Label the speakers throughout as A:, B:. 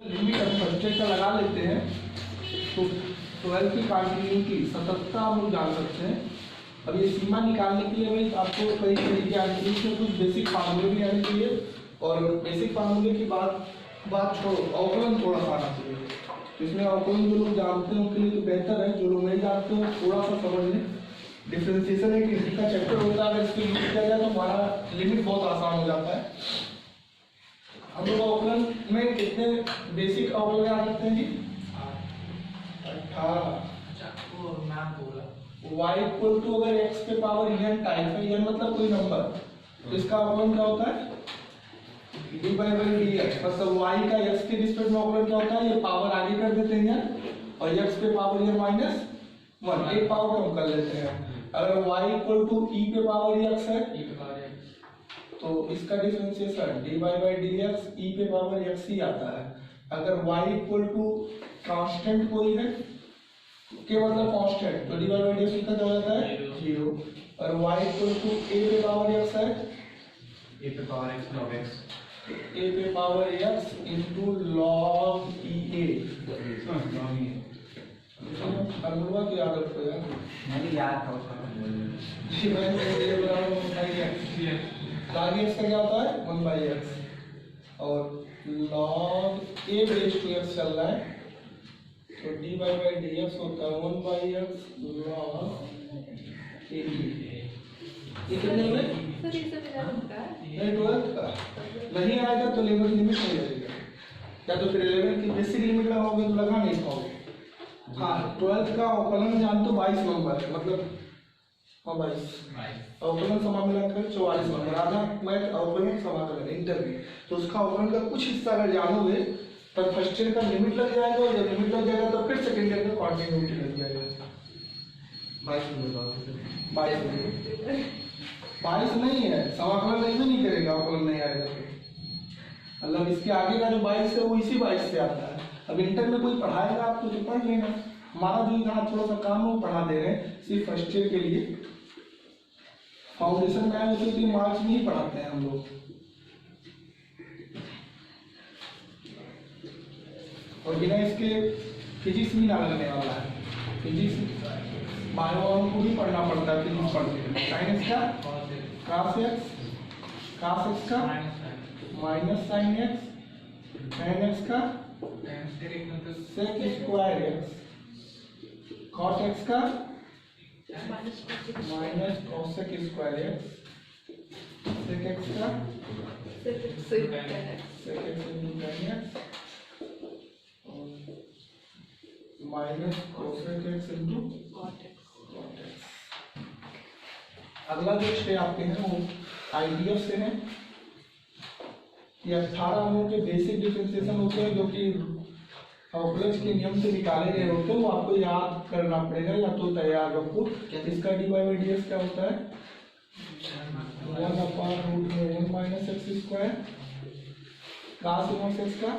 A: Limit हम first year का लगा लेते हैं तो 12 की कंटिन्यूटी सततता हम लोग जान सकते हैं। अब ये सीमा निकालने के लिए भाई आपको कई तरीके आने चाहिए, इसमें कुछ बेसिक फार्मूले भी आने चाहिए और बेसिक फार्मूले की बात छोड़ो, अवकलन थोड़ा सा आना चाहिए। तो इसमें अवकलन जो लोग जानते हैं उनके लिए तो बेहतर है, जो लोग नहीं जानते हो थोड़ा सा समझ लें। डिफरेंशिएशन एक हिंदी का चैप्टर होता है, अगर इसको यूज किया जाए तो हमारा लिमिट बहुत आसान हो जाता है। हम लोग अवकलन में कितने बेसिक अवकलन आ सकते हैं जी? 18। y इक्वल टू अगर x के पावर n टाइप है, n मतलब कोई नंबर, तो इसका अवकलन क्या होता है? dy by dx। मतलब y का x के रिस्पेक्ट में अवकलन क्या होता है? ये पावर आगे कर देते हैं और x पे पावर n माइनस 1 एक पावर कम कर लेते हैं। अगर y इक्वल टू e पे पावर x है तो इसका differentiation dy by dx e पे पावर x ही आता है। अगर y इक्वल टू कांस्टेंट कोई है के मतलब कांस्टेंट, तो dy by dx कितना हो जाता है? 0। और y इक्वल टू a पे पावर x है,
B: a पे power x log x,
A: a पे power x into log e a। Formula की आदत है यार,
B: मैंने याद था उसका
A: जी मैंने ये बराबर 1/x। log x का क्या होता है? 1/x और log a base two x चल रहा है तो dy by dx होता है 1/x log a। ये कितने में? नहीं 12 का नहीं आएगा तो लिमिट नहीं लगेगा, या तो फिर 11 की बेसिक लिमिट लगाओगे तो लगा नहीं पाओगे। हाँ 12 का अवकलन जानते हो 22 नंबर है, मतलब हाँ 22 अवकलन समाकलन 44 नंबर, आधा मैथ अवकलन समाकलन इंटर में, तो उसका अवकलन का कुछ हिस्सा अगर जानोगे तब फर्स्ट ईयर का लिमिट लग जाएगा और जब लिमिट लग जाएगा तो फिर सेकंड ईयर का कॉन्टिन्यूटी लग जाएगा। 22 नहीं है, समाकलन नहीं करेगा, अवकलन नहीं आएगा तो मतलब इसके आगे का जो 22 है वो इसी 22 से आता है। अब इंटर में कोई पढ़ाएगा आपको तो पढ़ लेना, हमारा जो यहाँ थोड़ा सा काम वो पढ़ा दे रहे हैं सिर्फ फर्स्ट ईयर के लिए। फाउंडेशन में आए तो 3 मार्च में ही पढ़ाते हैं हम लोग। और बिना इसके फिजिक्स भी ना लगने वाला है, फिजिक्स बायो को भी पढ़ना पड़ता है फिजिक्स पढ़ते हैं। साइन एक्स का cos x का minus sine x, tan x का sec square x, cos x का minus cosec square x, sec x का sec x into tan x minus cosec x into cot x। अगला जो छह आपके हैं वो आईडीएफ से हैं। ये 18 अंकों के बेसिक डिफरेंशिएशन होते हैं जो कि अवकलज के नियम से निकाले गए होते हैं, वो आपको याद करना पड़ेगा या तो तैयार रखो। इसका dy by dx क्या होता है? 1/√1 minus x square, cos inverse x का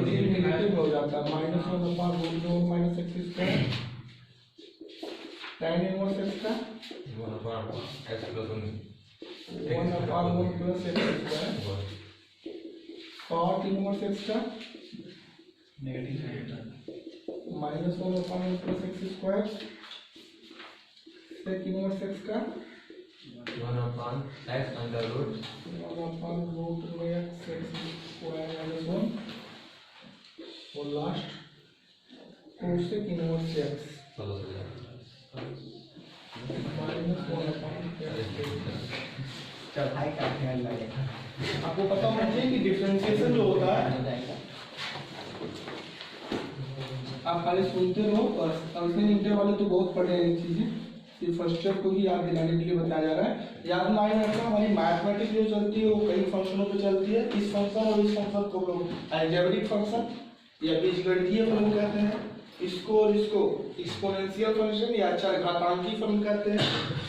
A: नेगेटिव हो जाता है -1/√1 minus x square, tan inverse x का 1/1 plus x square, cot inverse x का -1/1 plus x square, sec inverse x का
B: 1/x
A: स्क्वायर -1 और लास्ट cosec इनवर्स x
B: चौथाई का ख्याल लगेगा।
A: आपको पता होना चाहिए कि डिफरेंशिएशन जो होता है आप खाली सुनते रहो, और इंटर वाले तो बहुत पढ़े हैं चीजें, सिर्फ फर्स्ट ईयर को ही याद दिलाने के लिए बताया जा रहा है। याद मायने रखना, हमारी मैथमेटिक्स जो चलती है वो कई फंक्शनों पे चलती है। इस फंक्शन और इस फंक्शन को लोग अलजेब्रिक फंक्शन या बीजगणितीय फंक्शन कहते हैं, इसको और इसको एक्सपोनेंशियल फंक्शन या घातांकी फलन कहते हैं।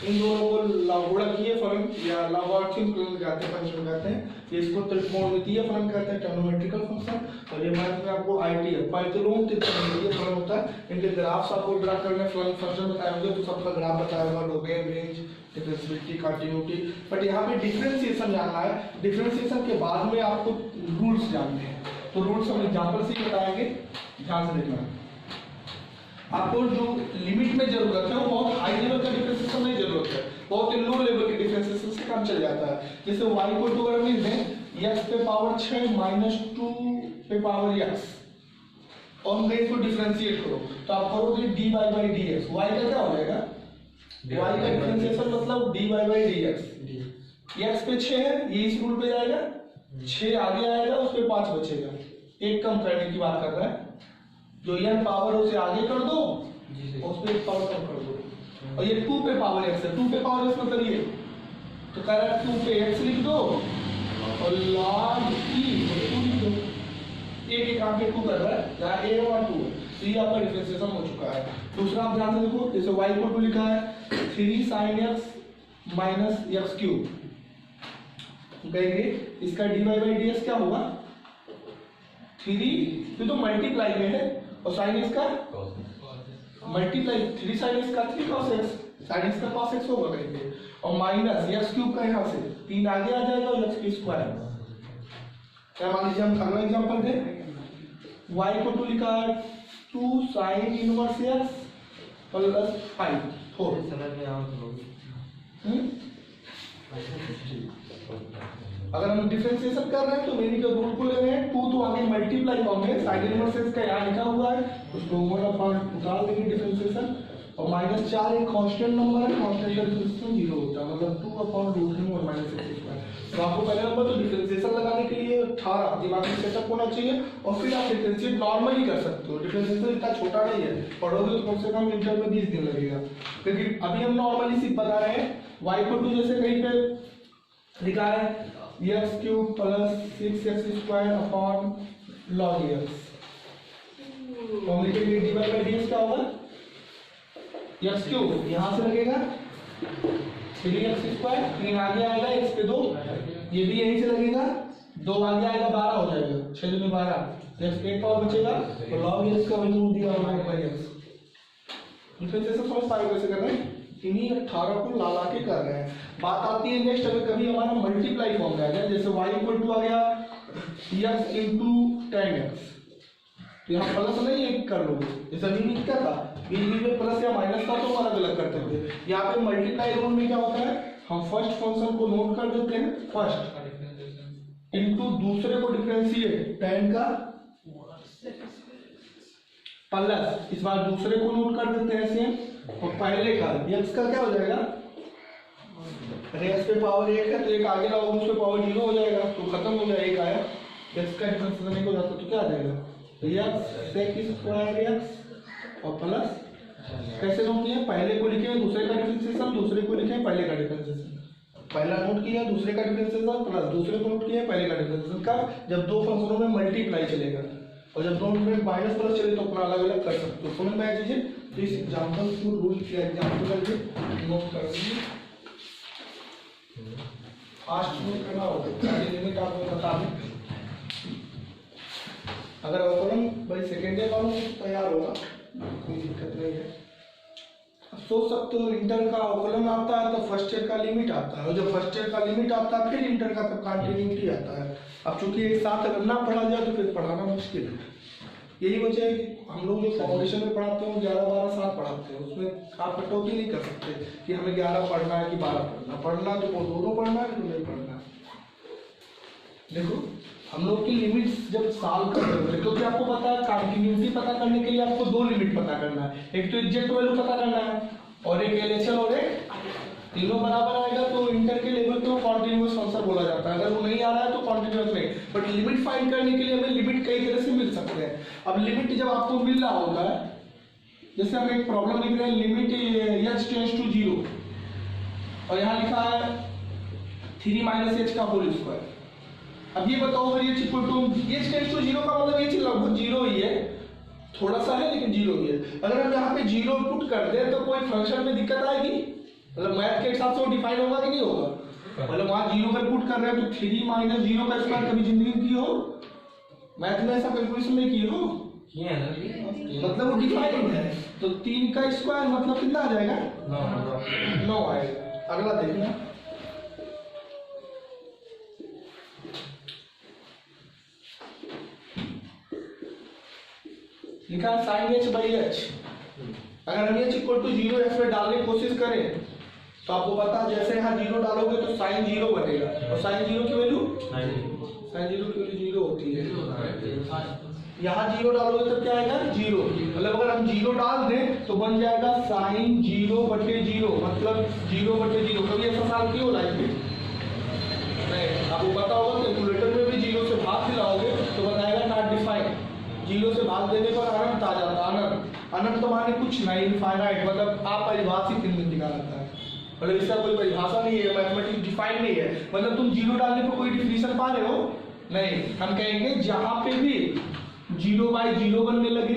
A: इन दोनों को लघुगणकीय फलन या लाभार्थी फलन कहते हैं, फंक्शन कहते हैं। इसको त्रिकोणमितीय फलन कहते हैं, ट्रिग्नोमेट्रिकल फंक्शन। और ये मैथ में आपको आईटी है, पैंतलों त्रिकोणमितीय फलन होता है। इनके ग्राफ्स आपको ड्रा करने फलन फंक्शन बताए होंगे तो सबका ग्राफ बताया होगा, लोगेन, रेंज, डिफरेंशिएबिलिटी, कंटिन्यूटी। बट यहाँ पे डिफरेंशिएशन जानना है। डिफरेंशिएशन के बाद में आपको रूल्स जानने हैं, तो रूल्स हम एग्जाम्पल से ही बताएंगे, ध्यान से देखना। आपको जो लिमिट में जरूरत है वो बहुत हाई लेवल का डिफरेंशिएशन नहीं जरूरत है, बहुत ही लो लेवल के डिफरेंशिएशन से काम चल जाता है। जैसे y इक्वल टू अगर मिल दें x पे पावर 6 माइनस 2 पे पावर x और हम इसको डिफरेंशिएट करो तो आप करोगे dy बाई dx। y का क्या हो जाएगा? y का डिफरेंशिएशन मतलब dy बाई dx। x पे 6 है, ये इस रूल पे जाएगा, 6 आगे आएगा, उस पे 5 बचेगा। एक कम करने की बात कर रहा है, जो n पावर उसे आगे कर दो, उस पे एक पावर कम कर दो। और ये 2 पे पावर x है, 2 पे पावर x मतलब ये, तो कह रहा है 2 पे x लिख दो और log e 2 लिख दो। एक एक आगे 2 कर रहा है, जहाँ a और 2 है, तो ये आपका डिफरेंशिएशन हो चुका है। दूसरा आप ध्यान से देखो, जैसे y इक्वल टू लिखा है 3 sin x minus x cube, कहेंगे इसका dy बाई dx क्या होगा? 3 ये तो मल्टीप्लाई में है और साइन एक्स का मल्टीप्लाई, 3 साइन एक्स का 3 cos x, साइन एक्स का cos x होगा कहेंगे, और माइनस x क्यूब का यहाँ से 3 आगे आ जाएगा और x की स्क्वायर। क्या मान लीजिए हम अगला एग्जांपल दें, y को टू लिखा है 2 sin इनवर्स x प्लस 5 4।
B: समझ में आओ तो
A: अगर हम डिफरेंशिएशन कर रहे हैं तो मेरी का रूल को ले रहे हैं, 2 तो आगे मल्टीप्लाई होंगे, साइन इनवर्स x का यहाँ लिखा हुआ है, उसको 1 निकाल देंगे डिफरेंशिएशन, और माइनस 4 एक कांस्टेंट नंबर है, कांस्टेंट का डिफरेंशिएशन 0 होता है, मतलब 2/√3 और माइनस x²। तो आपको पहले नंबर तो डिफरेंशिएशन लगाने के लिए 18 दिमाग में सेटअप होना चाहिए, और फिर आप डिफरेंशिएट नॉर्मली कर सकते हो। डिफरेंशिएशन इतना छोटा नहीं है, पढ़ोगे तो कम से कम इंटर में 20 दिन लगेगा, लेकिन अभी हम नॉर्मली सिर्फ बता रहे हैं। y को टू जैसे कहीं पे लिखा है x cube plus 6x² upon log x, तो हम लिखेंगे dy बाई dx क्या होगा? x क्यूब यहाँ से लगेगा 3x², 3 आगे आएगा x पे 2, ये भी यहीं से लगेगा, 2 आगे आएगा 12 हो जाएगा, 6 दूनी 12, x एक पावर बचेगा, तो log x का वैल्यू दिया हुआ है बाई x। डिफरेंशिएशन समझ पाए कैसे कर रहे हैं? इन्हीं 18 को ला के कर रहे हैं। बात आती है नेक्स्ट, अगर कभी हमारा मल्टीप्लाई फॉर्म में आ गया, जैसे y इक्वल टू आ गया x इंटू 10x, तो यहाँ प्लस नहीं एक कर लोगे, जैसे अभी क्या था, बीच में प्लस या माइनस था तो अलग अलग करते थे। यहाँ पे मल्टीप्लाई रूल में क्या होता है, हम फर्स्ट फंक्शन को नोट कर देते हैं फर्स्ट, इंटू दूसरे को डिफरेंशिएट 10 का प्लस, इस बार दूसरे को नोट कर देते हैं सेम, और पहले का x का क्या हो जाएगा, x पे पावर 1 है तो एक आगे लाओ, उस पे पावर 0 हो जाएगा, तो खत्म हो जाएगा, एक आया, x का डिफरेंशिएशन नहीं हो जाता तो क्या आ जाएगा, x sec² x और प्लस कैसे नोट किया, पहले को लिखे दूसरे का डिफरेंशिएशन, दूसरे को लिखे पहले का डिफरेंशिएशन, पहला नोट किया दूसरे का डिफरेंशिएशन प्लस दूसरे को नोट किया पहले का डिफरेंशिएशन। कब? जब दो फंक्शनों में मल्टीप्लाई चलेगा, और जब दोनों में माइनस प्लस चले तो अपना अलग अलग कर सकते हो। समझ में आ जाइए, तो इस एग्जांपल को रूल किया एग्जांपल करके नोट कर लीजिए, फास्ट नोट करना होगा, लिमिट आपको बता दें। अगर अवकलन भाई सेकेंड ईयर वालों को तैयार होगा, कोई दिक्कत नहीं है। सोच सकते हो इंटर का अवकलन आता है तो फर्स्ट ईयर का लिमिट आता है, और जब फर्स्ट ईयर का लिमिट आता है फिर इंटर का कंटिन्यूटी आता है। अब चूंकि एक साथ अगर ना पढ़ा जाए तो फिर पढ़ाना मुश्किल है। यही वजह है कि हम लोग जो फाउंडेशन में पढ़ाते हैं वो 11-12 साथ पढ़ाते हैं, उसमें आप कटौती नहीं कर सकते कि हमें 11 पढ़ना है कि 12 पढ़ना। पढ़ना तो दोनों पढ़ना है तो नहीं पढ़ना। देखो हम लोग की लिमिट्स जब सॉल्व करते हैं, क्योंकि आपको पता है कंटिन्यूटी पता करने के लिए आपको दो लिमिट पता करना है, एक तो एग्जैक्ट वैल्यू पता करना है और एक एलएचएल, और एक तीनों बराबर आएगा तो इंटर के लेवल पे कॉन्टिन्यूअस फंक्शन बोला जाता है। अगर वो नहीं आ रहा है तो कॉन्टिन्यूअस नहीं, बट लिमिट फाइंड करने के लिए हमें लिमिट कई तरह से मिल सकते हैं। अब लिमिट जब आपको मिल रहा होगा, जैसे हम एक प्रॉब्लम लिख रहे हैं, लिमिट h टेंड्स टू 0 और यहाँ लिखा है 3 - h का होल स्क्वायर। अब ये बताओ अगर h equal to h tends to 0 का मतलब h लगभग 0 ही है, थोड़ा सा है लेकिन जीरो ही है। अगर हम यहाँ पे जीरो पुट कर दे तो कोई फंक्शन में दिक्कत आएगी? मतलब मैथ के हिसाब से वो डिफाइन होगा कि नहीं होगा? मतलब वहाँ जीरो का पुट कर रहे हैं तो 3 माइनस जीरो का स्क्वायर कभी जिंदगी में की हो? मैथ में ऐसा कैलकुलेशन नहीं की हो? मतलब वो डिफाइंड है। तो 3 का स्क्वायर मतलब कितना आ जाएगा? 9 आएगा। अगला देखना, लिखा साइन एच बाई एच। अगर हम H equal to zero H में डालने की कोशिश करें तो आपको पता है जैसे यहाँ जीरो डालोगे तो साइन जीरो बनेगा, और साइन जीरो की वैल्यू जीरो होती है। यहाँ जीरो डालोगे तो क्या आएगा? जीरो। मतलब अगर हम जीरो डाल दें तो बन जाएगा साइन जीरो बटे जीरो, मतलब जीरो बटे जीरो। कभी ऐसा साल क्यों लाइफ में नहीं, आपको पता होगा कैलकुलेटर में भी जीरो से भाग दिलाओगे तो बनाएगा नॉट डिफाइंड। जीरो से भाग देने पर अनंत आ जाता है। अनंत तो माने कुछ नहीं, इनफाइनाइट, मतलब आप परिभाषित निकालता है। मतलब इसका कोई परिभाषा नहीं है, मैथमेटिक्स डिफाइन नहीं है। मतलब तुम जीरो डालने पर कोई डिफिनेशन पा रहे हो? नहीं। हम कहेंगे जहां पे भी जीरो बाई जीरो बनने लगे,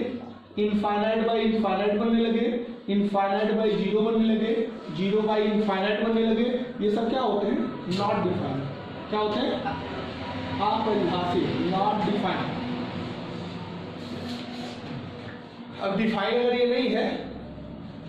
A: इनफाइनाइट बाई इनफाइनाइट बनने लगे, इनफाइनाइट बाई जीरो बनने लगे, जीरो बाई इनफाइनाइट बनने लगे, ये सब क्या होते हैं? Not defined. क्या होते हैं? अपरिभाषित, नॉट डिफाइंड। अब डिफाइन अगर ये नहीं है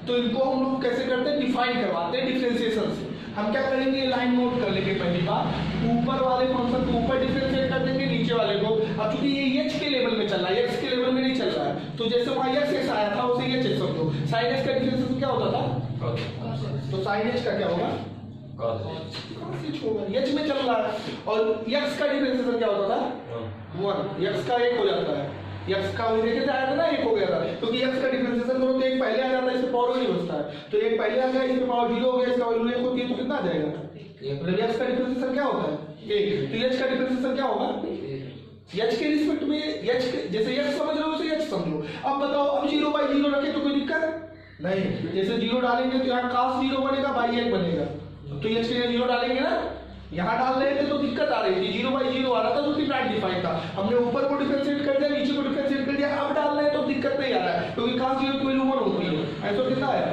A: तो इनको हम लोग कैसे करते हैं? डिफाइन करवाते हैं डिफरेंशिएशन से। हम क्या करेंगे? ये लाइन नोट कर लेंगे। पहली बार ऊपर वाले फंक्शन को ऊपर डिफरेंशिएट कर देंगे, नीचे वाले को। अब चूंकि ये एच के लेवल में चल रहा है, एक्स के लेवल में नहीं चल रहा है, तो जैसे वहां एक्स आया था उसे एच समझो। साइन एच का डिफरेंशिएशन क्या होता था? तो साइन एच का क्या होगा? cos एच होगा। एच में चल रहा है। और एक्स का डिफरेंशिएशन क्या होता था? 1। एक्स का 1 हो जाता है। एक्स का देखे जाया था ना, 1 हो गया था, क्योंकि एक्स का डिफरेंशिएशन करो तो एक पहले आ जाता है, इससे पावर नहीं बचता है। तो एक पहले आ गया, इसमें पावर 0 हो गया, इसका वैल्यू 1 होती है, तो कितना आ जाएगा? मतलब एक्स का डिफरेंशिएशन क्या होता है? 1। तो एच का डिफरेंशिएशन क्या होगा? एच के रिस्पेक्ट में एच जैसे एक्स समझ रहे हो उसे एच समझो। अब बताओ, अब 0 बाई 0 रखे तो कोई दिक्कत नहीं। जैसे 0 डालेंगे तो यहाँ cos 0 बनेगा, बाई 1 बनेगा। तो एच के लिए 0 डालेंगे ना, यहाँ डाल रहे थे तो दिक्कत आ रही थी, 0 बाई 0 आ रहा था तो नॉट डिफाइन था। हमने ऊपर को डिफरेंशिएट कर दिया, नीचे को डिफरेंशिएट कर दिया। अब डाल रहे हैं तो दिक्कत नहीं आ रहा है, क्योंकि cos 0 की वैल्यू 1 होती है। ऐसा कितना आया?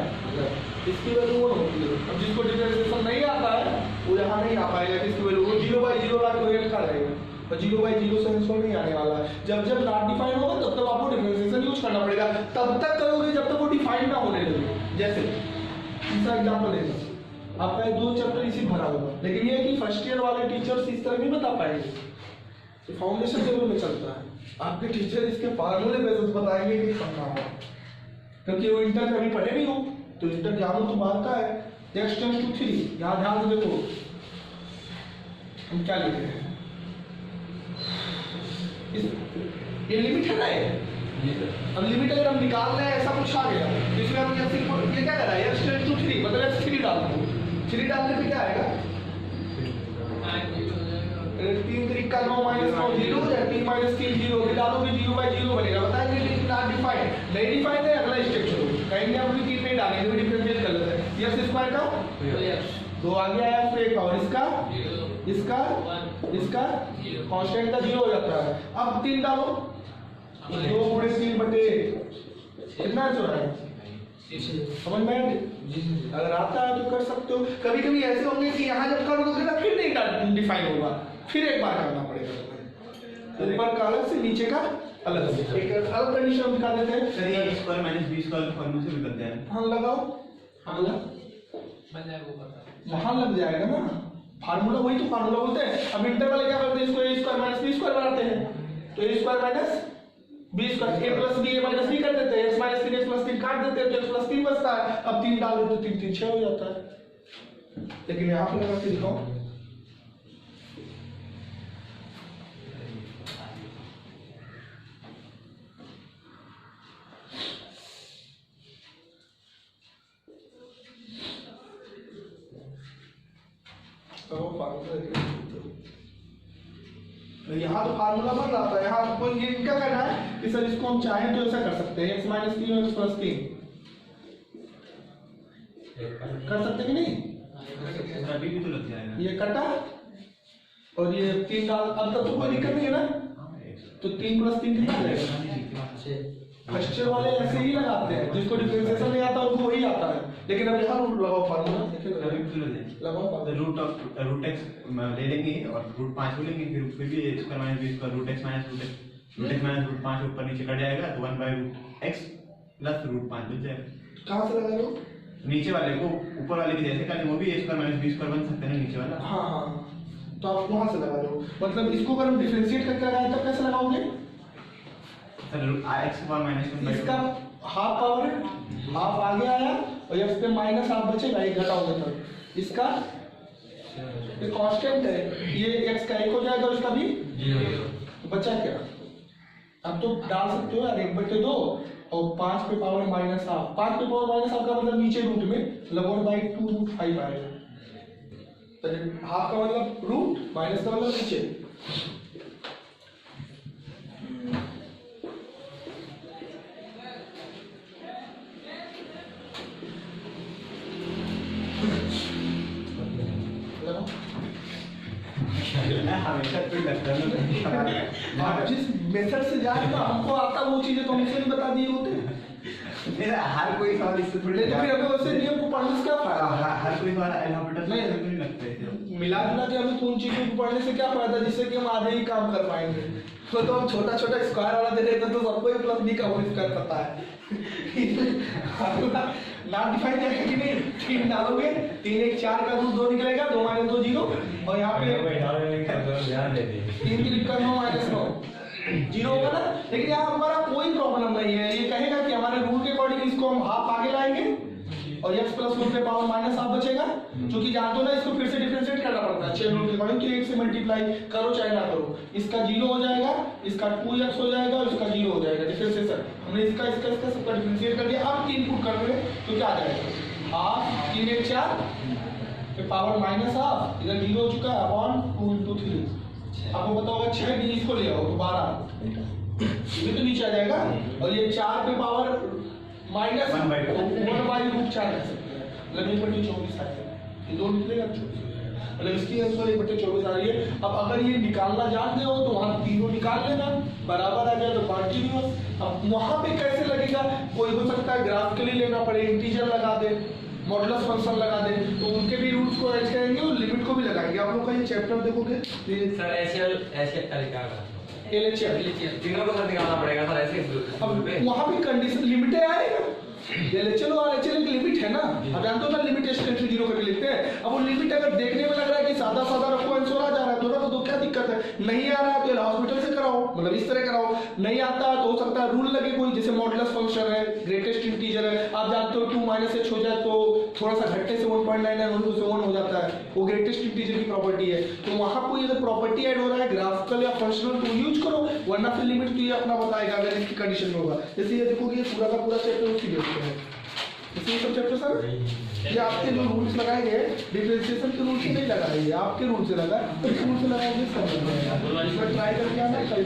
A: इसकी वैल्यू 1 होती है। अब जिसको डिफरेंशिएशन नहीं आता है वो यहाँ नहीं आ पाएगा, इसकी वैल्यू वो 0 बाई 0 ला के रेट का रहेगा, और 0 बाई 0 से आंसर नहीं आने वाला है। जब जब नॉट डिफाइन होगा तब तक आपको डिफरेंशिएशन यूज करना पड़ेगा। तब तक करोगे जब तक वो डिफाइन ना होने लगे। जैसे तीसरा एग्जांपल लेना, आपका 2 चैप्टर इसी भरा होगा, लेकिन ये कि फर्स्ट ईयर वाले टीचर्स इस तरह नहीं बता पाएंगे, तो फाउंडेशन लेवल में चलता है। आपके टीचर इसके फार्मूले बेसिस बताएंगे कि समझना होगा, क्योंकि वो इंटर कभी पढ़े नहीं हो, तो इंटर जानो तो बात का है। x टेंड्स टू 3, यहाँ ध्यान से देखो हम क्या लिखे हैं। ये लिमिट है ना, अब लिमिट अगर हम निकाल रहे हैं, ऐसा कुछ आ गया तो इसमें हम ये क्या कर रहा है? x टेंड्स टू 3 मतलब x 3 डाल दो। 3 डालने पे क्या आएगा? 3 3 का 9 माइनस 9 0 या 3 माइनस 3 0 भी डालोगे 0 बाई 0 बनेगा। बताएंगे लेकिन नॉट डिफाइंड, नहीं डिफाइंड है। अगला स्टेप चलो, कहेंगे हम 3 में डालेंगे, डिफरेंशिएट कर लेते हैं। x स्क्वायर का 2 आ गया है, फिर और इसका कांस्टेंट का 0 हो जाता है। अब 3 डालो, 2 गुणे 3 बटे कितना हो रहा है? समझ में? अगर आता है तो कर सकते हो। कभी कभी ऐसे होंगे कि यहाँ जब कर दोगे ना फिर नहीं डिफाइन होगा, फिर एक बार करना पड़ेगा। ऊपर का अलग से, नीचे का अलग से। एक अलग कंडीशन दिखा देते हैं।
B: सर ये स्क्वायर माइनस b स्क्वायर फॉर्मूले से निकलते हैं।
A: हाँ लगाओ, वहां लग जाएगा ना फार्मूला, वही तो फार्मूला बोलते हैं। अब इंटर वाले क्या करते हैं? इसको a square minus b square बनाते हैं, तो a square minus b square a plus b a minus b कर देते हैं, x माइनस 3 x प्लस 3 काट देते हैं तो x प्लस 3 बचता है। अब 3 डाल दो तो 3 3 6 हो जाता है। लेकिन यहाँ पे लगा के दिखाओ, तो यहाँ तो फार्मूला बन रहा था। यहाँ कोई ये क्या करना है कि सर इसको हम चाहें तो ऐसा कर सकते हैं, x माइनस 3 और x प्लस 3 कर सकते कि नहीं?
B: अभी भी तो लग जाएगा।
A: ये कटा और ये 3 डाल, अब तक तो कोई दिक्कत नहीं है ना। तो 3 प्लस 3 कितना आ जाएगा? फर्स्ट ईयर वाले ऐसे ही लगाते हैं, जिसको डिफरेंशिएशन नहीं आता उनको वही आता है। लेकिन अब यहाँ रूट लगाओ फार्मूला, देखिए लगाओ
B: रूट एक्स ले लेंगे और रूट 5 को लेंगे, फिर भी a square minus b square root x minus root 5 ऊपर नीचे कट जाएगा तो 1/√x प्लस रूट 5 बच जाएगा।
A: कहाँ से लगा लो?
B: नीचे वाले को ऊपर वाले के जैसे करें वो भी a square minus b square बन सकते हैं नीचे वाला।
A: हाँ हाँ, तो आप वहाँ से लगा लो। मतलब इसको अगर हम डिफरेंशिएट करके लगाए तब कैसे लगाओगे?
B: सर x पावर माइनस 1
A: इसका हाफ पावर है, हाफ आगे आया और x पे माइनस हाफ बचेगा, एक घटाओगे तब इसका ये कांस्टेंट है, ये x का 1 हो जाएगा और इसका भी 0 बचा क्या? अब तो डाल सकते हो यार 1/2 और 5 पे पावर माइनस हाफ, 5 पे पावर माइनस हाफ का मतलब नीचे रूट में मतलब 1/2√5 आएगा। तो हाफ का मतलब रूट, माइनस का मतलब नीचे।
B: हमेशा तो लगता है
A: आप जिस मेथड से जा रहे हो हमको आता वो चीजें तो हमसे नहीं बता दिए होते।
B: मेरा हर कोई सवाल इससे थोड़ी
A: तो फिर हमें वैसे नियम को पढ़ने से क्या फायदा?
B: हर कोई सवाल एल्फाबेट नहीं लगता है।
A: मिला जुला के हमें तो उन चीजों को पढ़ने से क्या फायदा जिससे कि हम आधे ही काम कर पाएंगे। तो हम छोटा छोटा स्क्वायर वाला दे देते तो सबको ही प्लस बी का होल स्क्वायर पता है। नाम डिफाइन करेंगे कि नहीं? 3 डालोगे 3 1 4 का रूट 2 निकलेगा, 2 - 2 0 और यहाँ पे 3 क्लिक करना -9 0 होगा ना। लेकिन यहाँ हमारा कोई प्रॉब्लम नहीं है, ये कहेगा कि हमारे रूल के अकॉर्डिंग इसको हम हाफ आगे लाएंगे और x प्लस 1 पे पावर माइनस हाफ बचेगा, क्योंकि जानते हो ना इसको फिर से डिफरेंशिएट करना पड़ता है चेन रूल के अकॉर्डिंग, तो 1 से मल्टीप्लाई करो चाहे ना करो, इसका 0 हो जाएगा, इसका 2x हो जाएगा और इसका 0 हो जाएगा डिफरेंशिएशन। हमने इसका सबका डिफरेंशिएट कर दिया। अब 3 पुट कर रहे तो क्या आ जाएगा? हाफ 3 1 4 पे पावर माइनस हाफ, इधर 0 हो चुका है अपॉन 2 × 3। आपको पता होगा 6 भी इसको ले आओ तो 12 ये तो नीचे आ जाएगा और ये 4 पे पावर माइनस 1/√4 लिख सकते हैं, मतलब 1/24 आएगा, ये 2 निकलेगा 24, मतलब इसकी आंसर 1/24 आ रही है। अब अगर ये निकालना जानते हो तो वहाँ तीनों निकाल लेना, बराबर आ जाए तो कॉन्टिन्यूअस। अब वहाँ पे कैसे लगेगा? कोई हो सकता है ग्राफ के लिए लेना पड़े, इंटीजर लगा दे, मॉडुलस फंक्शन लगा दे, तो उनके भी रूट्स को ऐड करेंगे और लिमिट को भी लगाएंगे। आप लोग का ये चैप्टर देखोगे
C: सर ऐसे तरीका का
A: LHF
C: तीनों को सर निकालना पड़ेगा सर ऐसे।
A: अब वहाँ भी कंडीशन लिमिट आएगा, LHL और RHL की लिमिट है ना, अब जानते हो ना लिमिट एक्सटेंशन 0 करके लिखते हैं। अब वो लिमिट अगर देखने में लग रहा है कि सादा सादा रखो आंसर आ जा रहा है तो क्या दिक्कत है? नहीं आ रहा है तो हॉस्पिटल से कराओ, मतलब इस तरह कराओ। नहीं आता तो हो सकता है रूल लगे कोई, जैसे मॉडुलस फंक्शन है, ग्रेटेस्ट इंटीजर है, आप जानते हो 2 - h हो जाए तो थोड़ा सा घटने से 1.99 से 1 हो जाता है, वो ग्रेटेस्ट इंटीजर की प्रॉपर्टी है। तो वहाँ कोई अगर प्रॉपर्टी ऐड हो रहा है ग्राफिकल या फंक्शनल तो यूज करो, वरना फिर लिमिट तो ये अपना बताएगा अगर इसकी कंडीशन में होगा। जैसे ये देखोगे ये पूरा का पूरा चैप्टर उसकी बेस पे है, इसी सब चैप्टर सर ये आपके जो रूल्स लगाए गए डिफरेंशिएशन के रूल से नहीं लगाए, ये आपके रूल से लगा, तो इस रूल से लगाएंगे सब इसमें ट्राई करके आना कल